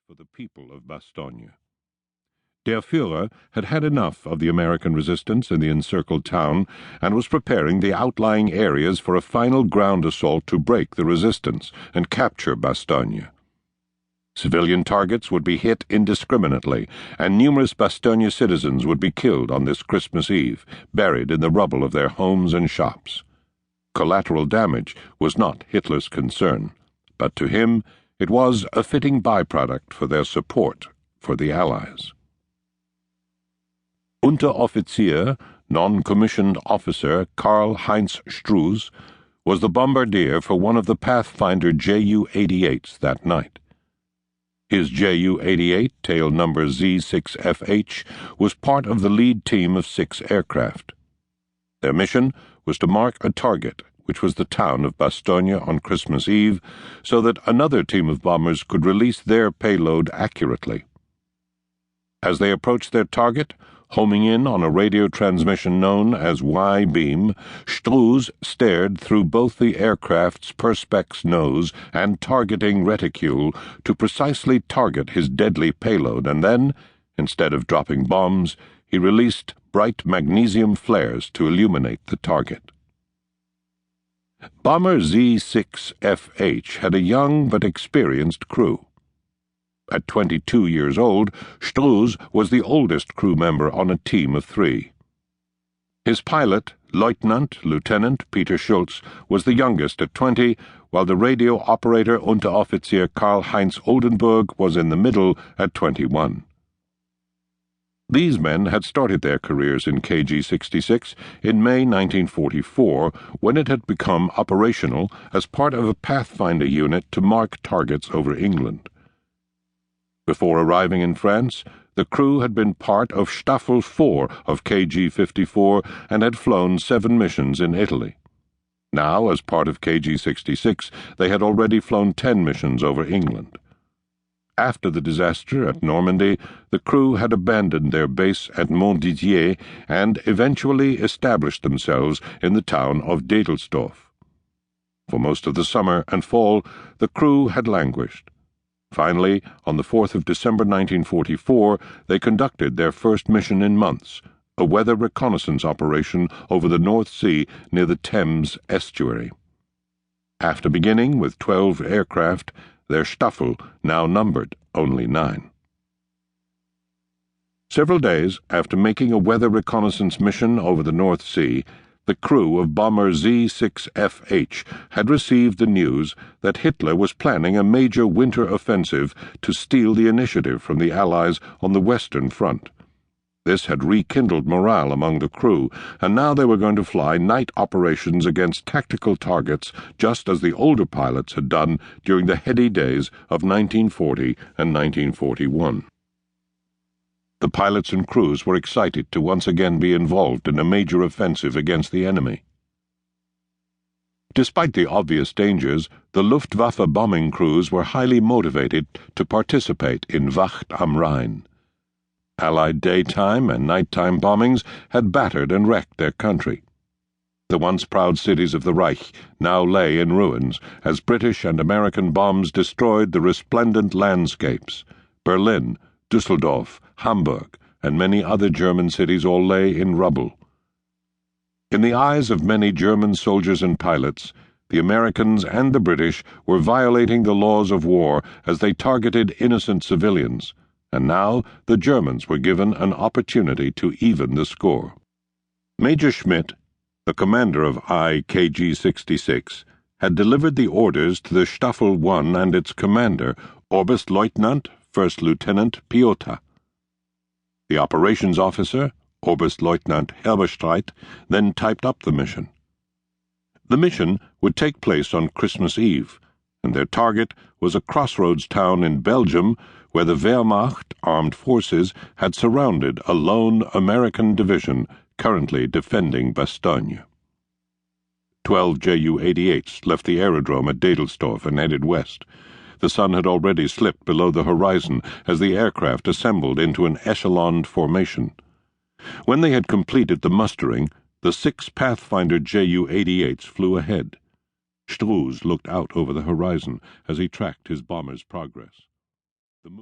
for the people of Bastogne. Der Führer had had enough of the American resistance in the encircled town and was preparing the outlying areas for a final ground assault to break the resistance and capture Bastogne. Civilian targets would be hit indiscriminately, and numerous Bastogne citizens would be killed on this Christmas Eve, buried in the rubble of their homes and shops. Collateral damage was not Hitler's concern, but to him it was a fitting byproduct for their support for the Allies. Unteroffizier, non-commissioned officer Karl-Heinz Struze was the bombardier for one of the Pathfinder Ju-88s that night. His Ju-88, tail number Z6FH, was part of the lead team of 6 aircraft. Their mission was to mark a target, which was the town of Bastogne on Christmas Eve, so that another team of bombers could release their payload accurately. As they approached their target, homing in on a radio transmission known as Y-beam, Struze stared through both the aircraft's perspex nose and targeting reticule to precisely target his deadly payload, and then, instead of dropping bombs, he released bright magnesium flares to illuminate the target. Bomber Z6FH had a young but experienced crew. At 22 years old, Struze was the oldest crew member on a team of 3. His pilot, Lieutenant Peter Schultz, was the youngest at 20, while the radio operator Unteroffizier Karl-Heinz Oldenburg was in the middle at 21. These men had started their careers in KG-66 in May 1944, when it had become operational as part of a Pathfinder unit to mark targets over England. Before arriving in France, the crew had been part of Staffel 4 of KG-54 and had flown 7 missions in Italy. Now, as part of KG-66, they had already flown 10 missions over England. After the disaster at Normandy, the crew had abandoned their base at Montdidier and eventually established themselves in the town of Dedelsdorf. For most of the summer and fall, the crew had languished. Finally, on the 4th of December 1944, they conducted their first mission in months, a weather reconnaissance operation over the North Sea near the Thames estuary. After beginning with 12 aircraft, their Staffel now numbered only 9. Several days after making a weather reconnaissance mission over the North Sea, the crew of bomber Z6FH had received the news that Hitler was planning a major winter offensive to steal the initiative from the Allies on the Western Front. This had rekindled morale among the crew, and now they were going to fly night operations against tactical targets, just as the older pilots had done during the heady days of 1940 and 1941. The pilots and crews were excited to once again be involved in a major offensive against the enemy. Despite the obvious dangers, the Luftwaffe bombing crews were highly motivated to participate in Wacht am Rhein. Allied daytime and nighttime bombings had battered and wrecked their country. The once proud cities of the Reich now lay in ruins as British and American bombs destroyed the resplendent landscapes. Berlin, Düsseldorf, Hamburg, and many other German cities all lay in rubble. In the eyes of many German soldiers and pilots, the Americans and the British were violating the laws of war as they targeted innocent civilians, and now the Germans were given an opportunity to even the score. Major Schmidt, the commander of KG-66, had delivered the orders to the Staffel 1 and its commander, Oberstleutnant First Lieutenant Piotta. The operations officer, Oberstleutnant Herberstreit, then typed up the mission. The mission would take place on Christmas Eve, and their target was a crossroads town in Belgium where the Wehrmacht armed forces had surrounded a lone American division currently defending Bastogne. 12 Ju-88s left the aerodrome at Dedelsdorf and headed west. The sun had already slipped below the horizon as the aircraft assembled into an echeloned formation. When they had completed the mustering, the 6 Pathfinder Ju-88s flew ahead. Struze looked out over the horizon as he tracked his bomber's progress.